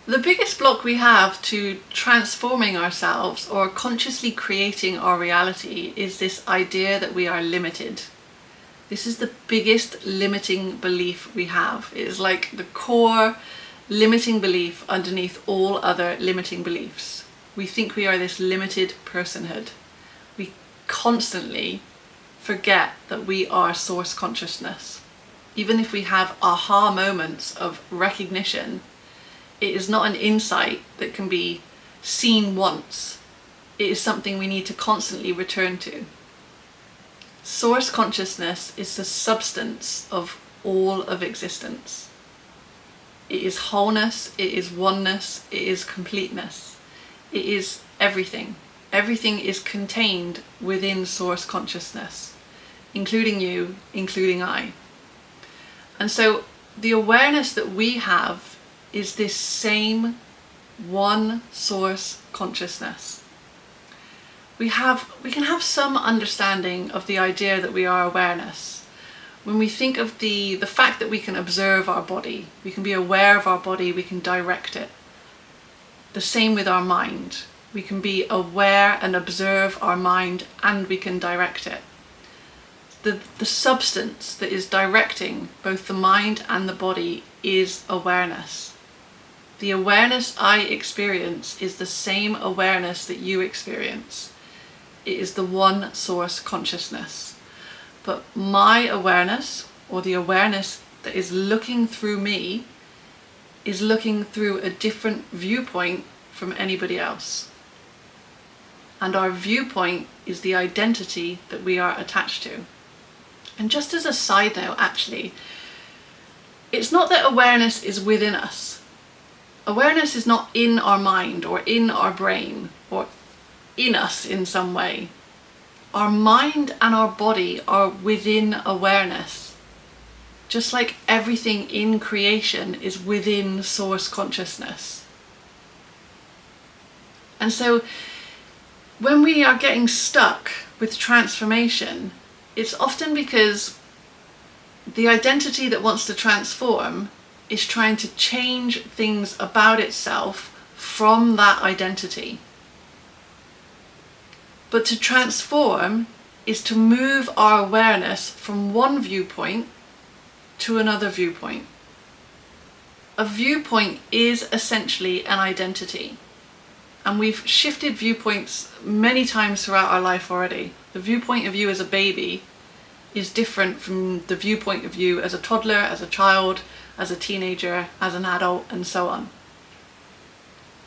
The biggest block we have to transforming ourselves or consciously creating our reality is this idea that we are limited. This is the biggest limiting belief we have. It is like the core limiting belief underneath all other limiting beliefs. We think we are this limited personhood. We constantly forget that we are source consciousness. Even if we have aha moments of recognition, it is not an insight that can be seen once. It is something we need to constantly return to. Source consciousness is the substance of all of existence. It is wholeness, it is oneness, it is completeness. It is everything. Everything is contained within source consciousness, including you, including I. And so the awareness that we have is this same one source consciousness. We can have some understanding of the idea that we are awareness. When we think of the fact that we can observe our body, we can be aware of our body, we can direct it. The same with our mind. We can be aware and observe our mind, and we can direct it. The substance that is directing both the mind and the body is awareness. The awareness I experience is the same awareness that you experience. It is the one source consciousness. But my awareness, or the awareness that is looking through me, is looking through a different viewpoint from anybody else. And our viewpoint is the identity that we are attached to. And just as a side note, actually, it's not that awareness is within us. Awareness is not in our mind or in our brain or in us in some way. Our mind and our body are within awareness. Just like everything in creation is within source consciousness. And so when we are getting stuck with transformation, it's often because the identity that wants to transform is trying to change things about itself from that identity. But to transform is to move our awareness from one viewpoint to another viewpoint. A viewpoint is essentially an identity. And we've shifted viewpoints many times throughout our life already. The viewpoint of you as a baby is different from the viewpoint of you as a toddler, as a child, as a teenager, as an adult, and so on.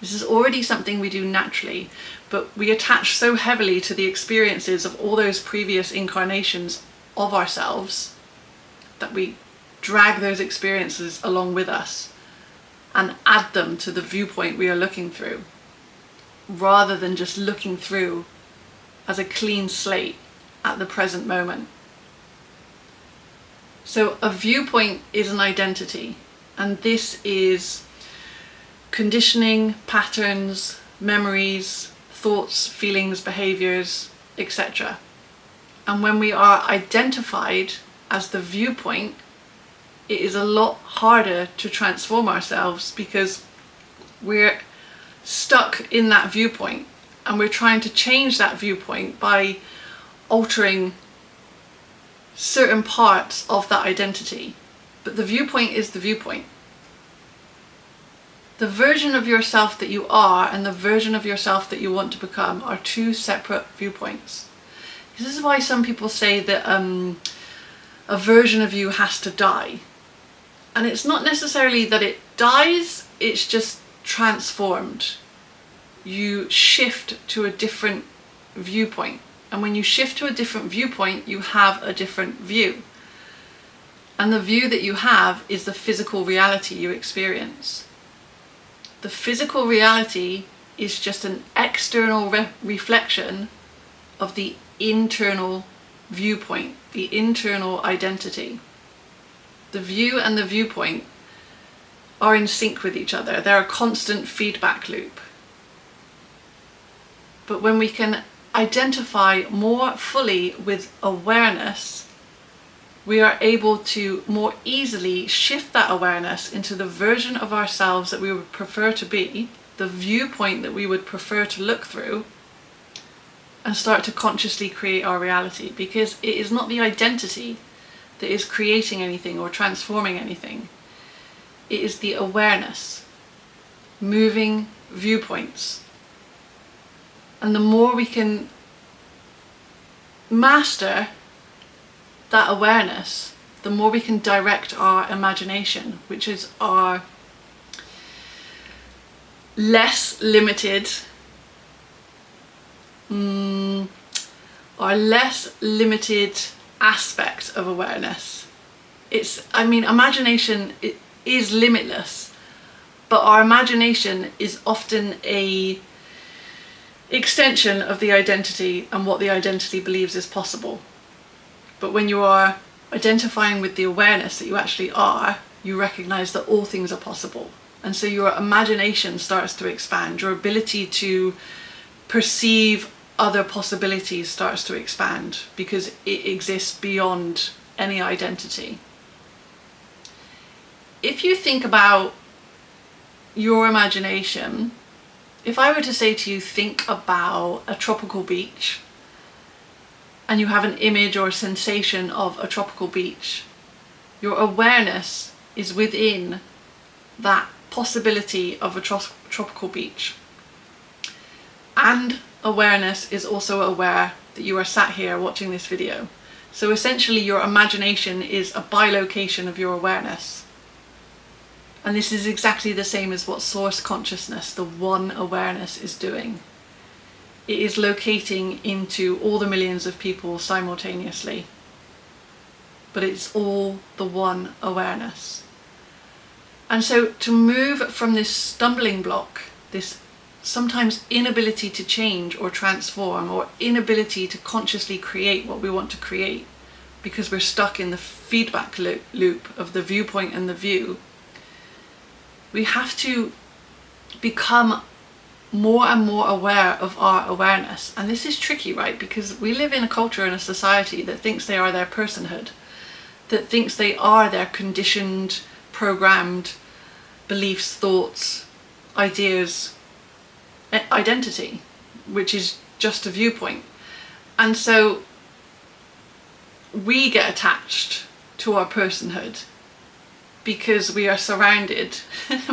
This is already something we do naturally, but we attach so heavily to the experiences of all those previous incarnations of ourselves that we drag those experiences along with us and add them to the viewpoint we are looking through, rather than just looking through as a clean slate at the present moment. So a viewpoint is an identity, and this is conditioning, patterns, memories, thoughts, feelings, behaviors, etc. And when we are identified as the viewpoint, it is a lot harder to transform ourselves because we're stuck in that viewpoint, and we're trying to change that viewpoint by altering certain parts of that identity. But the viewpoint is the viewpoint. The version of yourself that you are and the version of yourself that you want to become are two separate viewpoints. This is why some people say that a version of you has to die. And it's not necessarily that it dies, it's just transformed. You shift to a different viewpoint. And when you shift to a different viewpoint, you have a different view. And the view that you have is the physical reality you experience. The physical reality is just an external reflection of the internal viewpoint, the internal identity. The view and the viewpoint are in sync with each other. They're a constant feedback loop. But when we can identify more fully with awareness, we are able to more easily shift that awareness into the version of ourselves that we would prefer to be, the viewpoint that we would prefer to look through, and start to consciously create our reality. Because it is not the identity that is creating anything or transforming anything. It is the awareness, moving viewpoints. And the more we can master that awareness, the more we can direct our imagination, which is our less limited aspect of awareness. Imagination is limitless, but our imagination is often a extension of the identity and what the identity believes is possible. But when you are identifying with the awareness that you actually are, you recognize that all things are possible. And so your imagination starts to expand. Your ability to perceive other possibilities starts to expand because it exists beyond any identity. If you think about your imagination, if I were to say to you, think about a tropical beach, and you have an image or a sensation of a tropical beach, your awareness is within that possibility of a tropical beach. And awareness is also aware that you are sat here watching this video. So essentially your imagination is a bilocation of your awareness. And this is exactly the same as what source consciousness, the one awareness, is doing. It is locating into all the millions of people simultaneously. But it's all the one awareness. And so to move from this stumbling block, this sometimes inability to change or transform, or inability to consciously create what we want to create, because we're stuck in the feedback loop of the viewpoint and the view, we have to become more and more aware of our awareness. And this is tricky, right? Because we live in a culture and a society that thinks they are their personhood, that thinks they are their conditioned, programmed beliefs, thoughts, ideas, identity, which is just a viewpoint. And so we get attached to our personhood because we are surrounded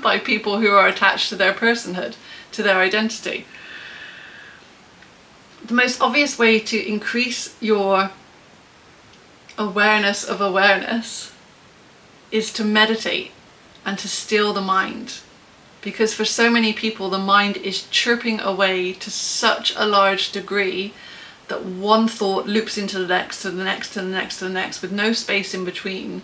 by people who are attached to their personhood, to their identity. The most obvious way to increase your awareness of awareness is to meditate and to still the mind. Because for so many people, the mind is chirping away to such a large degree that one thought loops into the next, to the next, to the next, to the next, with no space in between.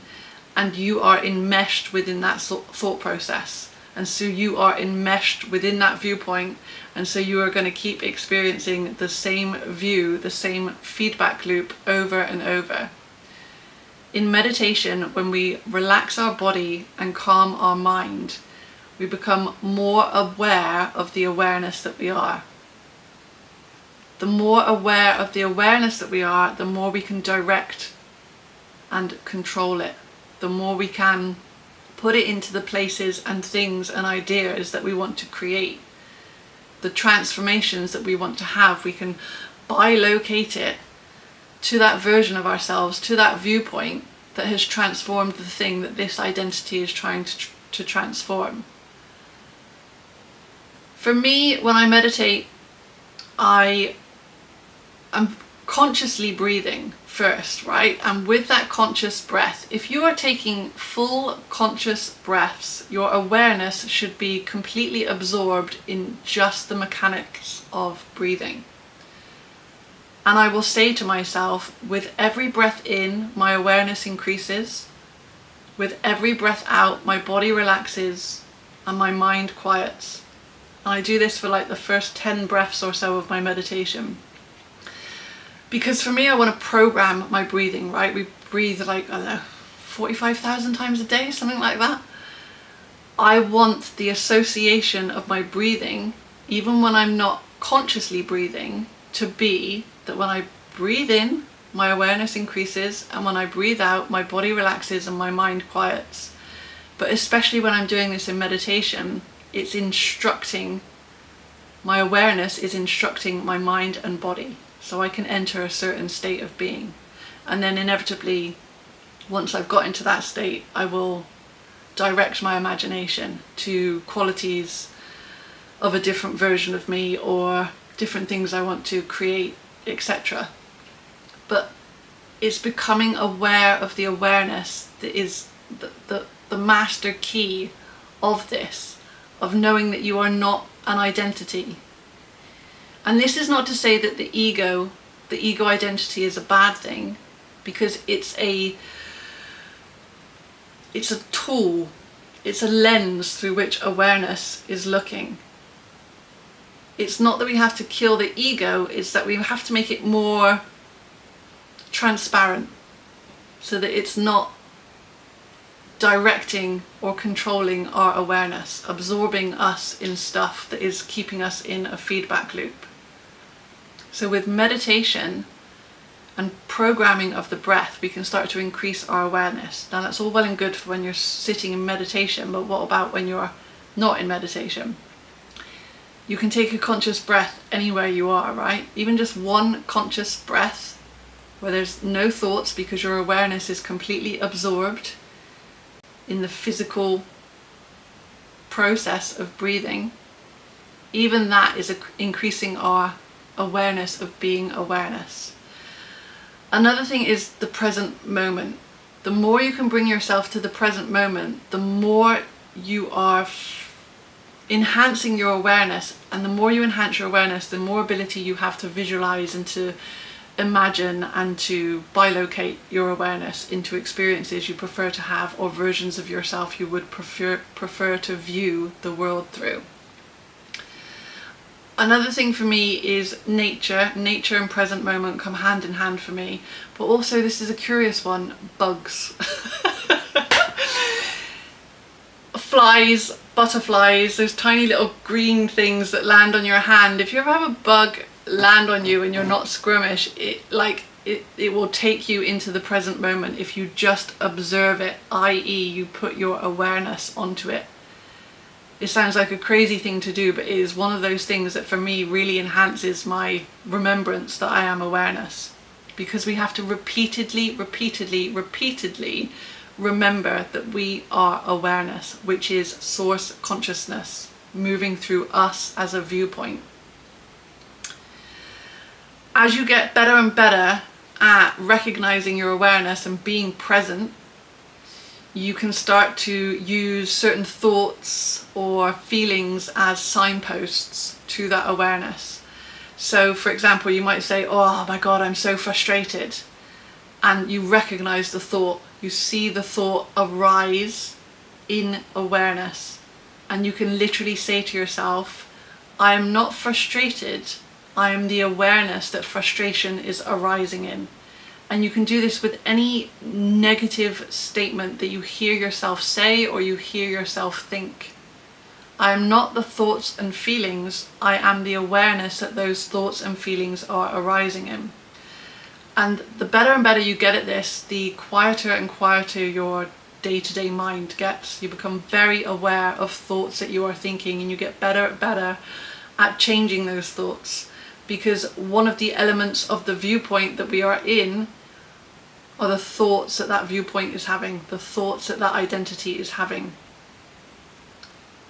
And you are enmeshed within that thought process. And so you are enmeshed within that viewpoint. And so you are going to keep experiencing the same view, the same feedback loop over and over. In meditation, when we relax our body and calm our mind, we become more aware of the awareness that we are. The more aware of the awareness that we are, the more we can direct and control it. The more we can put it into the places and things and ideas that we want to create. The transformations that we want to have, we can bilocate it to that version of ourselves, to that viewpoint that has transformed the thing that this identity is trying to transform. For me, when I meditate, I am consciously breathing first, right? And with that conscious breath, if you are taking full conscious breaths, your awareness should be completely absorbed in just the mechanics of breathing. And I will say to myself, with every breath in, my awareness increases. With every breath out, my body relaxes and my mind quiets. And I do this for like the first 10 breaths or so of my meditation. Because for me, I want to program my breathing, right? We breathe like, 45,000 times a day, something like that. I want the association of my breathing, even when I'm not consciously breathing, to be that when I breathe in, my awareness increases, and when I breathe out, my body relaxes and my mind quiets. But especially when I'm doing this in meditation, it's instructing, my awareness is instructing my mind and body, so I can enter a certain state of being. And then inevitably, once I've got into that state, I will direct my imagination to qualities of a different version of me or different things I want to create, etc. But it's becoming aware of the awareness that is the master key of this, of knowing that you are not an identity. And this is not to say that the ego identity is a bad thing, because it's a tool, it's a lens through which awareness is looking. It's not that we have to kill the ego, it's that we have to make it more transparent, so that it's not directing or controlling our awareness, absorbing us in stuff that is keeping us in a feedback loop. So with meditation and programming of the breath, we can start to increase our awareness. Now that's all well and good for when you're sitting in meditation, but what about when you're not in meditation? You can take a conscious breath anywhere you are, right? Even just one conscious breath where there's no thoughts, because your awareness is completely absorbed in the physical process of breathing. Even that is increasing our awareness of being awareness. Another thing is the present moment. The more you can bring yourself to the present moment, the more you are enhancing your awareness, and the more you enhance your awareness, the more ability you have to visualize and to imagine and to bilocate your awareness into experiences you prefer to have, or versions of yourself you would prefer to view the world through. Another thing for me is nature. Nature and present moment come hand in hand for me, but also, this is a curious one, bugs. Flies, butterflies, those tiny little green things that land on your hand. If you ever have a bug land on you and you're not squirmish, it will take you into the present moment if you just observe it, i.e. you put your awareness onto it. It sounds like a crazy thing to do, but it is one of those things that for me really enhances my remembrance that I am awareness, because we have to repeatedly remember that we are awareness, which is source consciousness moving through us as a viewpoint. As you get better and better at recognizing your awareness and being present, you can start to use certain thoughts or feelings as signposts to that awareness. So for example, you might say, oh my God, I'm so frustrated. And you recognize the thought, you see the thought arise in awareness. And you can literally say to yourself, I am not frustrated, I am the awareness that frustration is arising in. And you can do this with any negative statement that you hear yourself say or you hear yourself think. I am not the thoughts and feelings, I am the awareness that those thoughts and feelings are arising in. And the better and better you get at this, the quieter and quieter your day-to-day mind gets. You become very aware of thoughts that you are thinking, and you get better and better at changing those thoughts. Because one of the elements of the viewpoint that we are in are the thoughts that that viewpoint is having, the thoughts that that identity is having.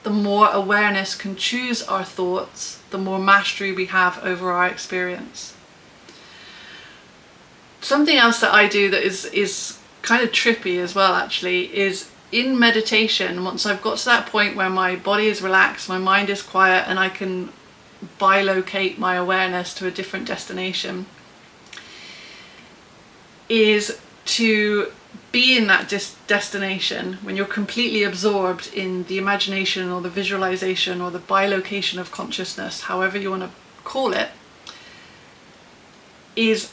The more awareness can choose our thoughts, the more mastery we have over our experience. Something else that I do that is kind of trippy as well, actually, is in meditation, once I've got to that point where my body is relaxed, my mind is quiet, and I can bilocate my awareness to a different destination, is to be in that destination when you're completely absorbed in the imagination or the visualization or the bilocation of consciousness, however you want to call it, is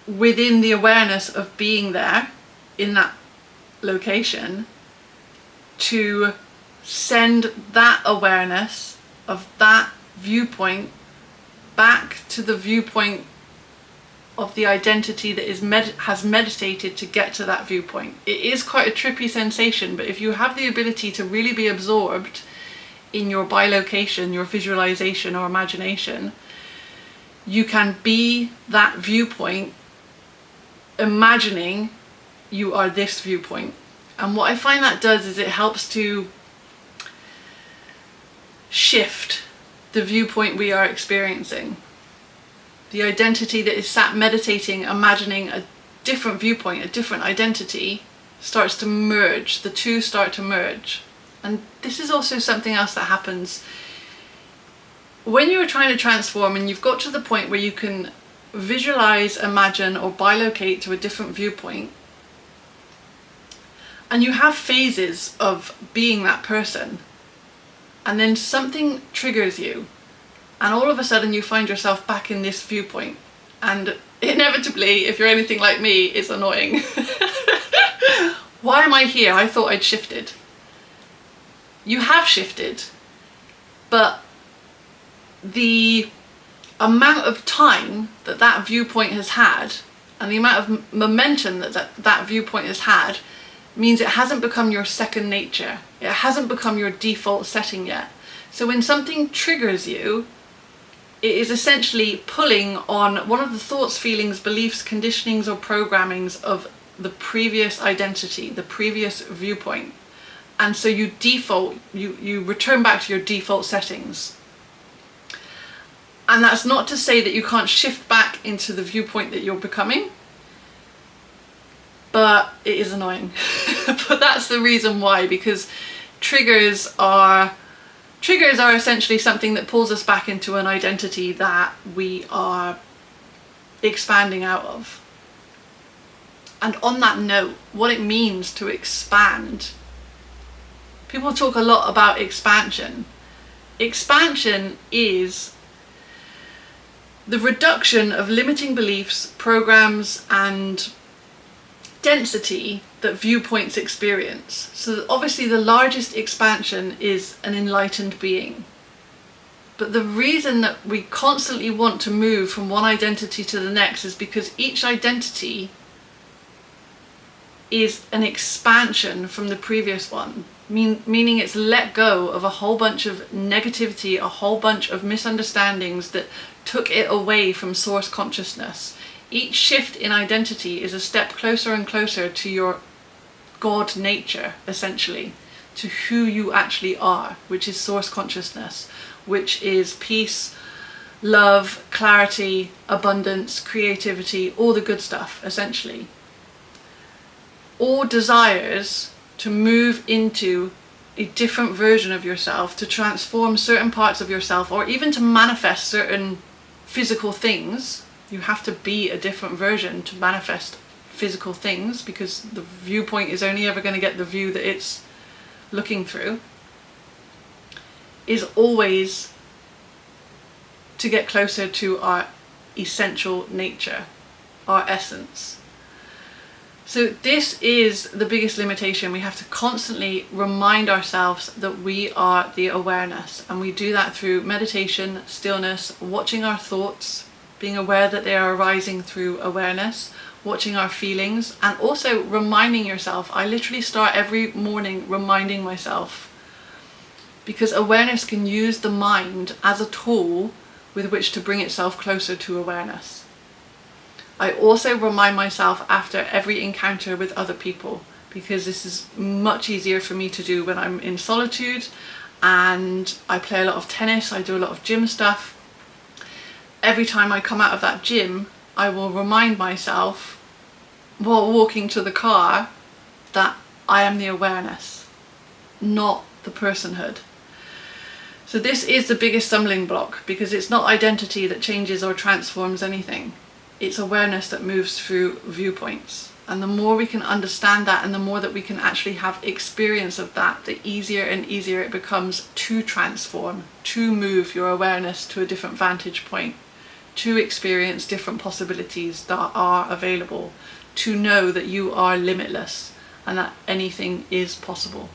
within the awareness of being there in that location, to send that awareness of that viewpoint back to the viewpoint of the identity that has meditated to get to that viewpoint. It is quite a trippy sensation, but if you have the ability to really be absorbed in your bilocation, your visualization or imagination, you can be that viewpoint, imagining you are this viewpoint. And what I find that does is it helps to shift the viewpoint we are experiencing. The identity that is sat meditating, imagining a different viewpoint, a different identity, starts to merge. The two start to merge. And this is also something else that happens when you're trying to transform and you've got to the point where you can visualize, imagine, or bilocate to a different viewpoint. And you have phases of being that person. And then something triggers you. And all of a sudden you find yourself back in this viewpoint. And inevitably, if you're anything like me, it's annoying. Why am I here? I thought I'd shifted. You have shifted. But the amount of time that that viewpoint has had and the amount of momentum that viewpoint has had means it hasn't become your second nature. It hasn't become your default setting yet. So when something triggers you, it is essentially pulling on one of the thoughts, feelings, beliefs, conditionings or programmings of the previous identity, the previous viewpoint. And so you default, you return back to your default settings. And that's not to say that you can't shift back into the viewpoint that you're becoming, but it is annoying. But that's the reason why, because triggers are essentially something that pulls us back into an identity that we are expanding out of. And on that note, what it means to expand. People talk a lot about expansion. Expansion is the reduction of limiting beliefs, programs, and density that viewpoints experience. So obviously the largest expansion is an enlightened being. But the reason that we constantly want to move from one identity to the next is because each identity is an expansion from the previous one. Meaning it's let go of a whole bunch of negativity, a whole bunch of misunderstandings that took it away from source consciousness. Each shift in identity is a step closer and closer to your God nature, essentially, to who you actually are, which is source consciousness, which is peace, love, clarity, abundance, creativity, all the good stuff, essentially. All desires to move into a different version of yourself, to transform certain parts of yourself, or even to manifest certain physical things. You have to be a different version to manifest physical things, because the viewpoint is only ever going to get the view that it's looking through, is always to get closer to our essential nature, our essence. So this is the biggest limitation. We have to constantly remind ourselves that we are the awareness, and we do that through meditation, stillness, watching our thoughts, being aware that they are arising through awareness, watching our feelings, and also reminding yourself. I literally start every morning reminding myself, because awareness can use the mind as a tool with which to bring itself closer to awareness. I also remind myself after every encounter with other people, because this is much easier for me to do when I'm in solitude, and I play a lot of tennis, I do a lot of gym stuff. Every time I come out of that gym, I will remind myself while walking to the car that I am the awareness, not the personhood. So this is the biggest stumbling block, because it's not identity that changes or transforms anything. It's awareness that moves through viewpoints. And the more we can understand that, and the more that we can actually have experience of that, the easier and easier it becomes to transform, to move your awareness to a different vantage point, to experience different possibilities that are available, to know that you are limitless and that anything is possible.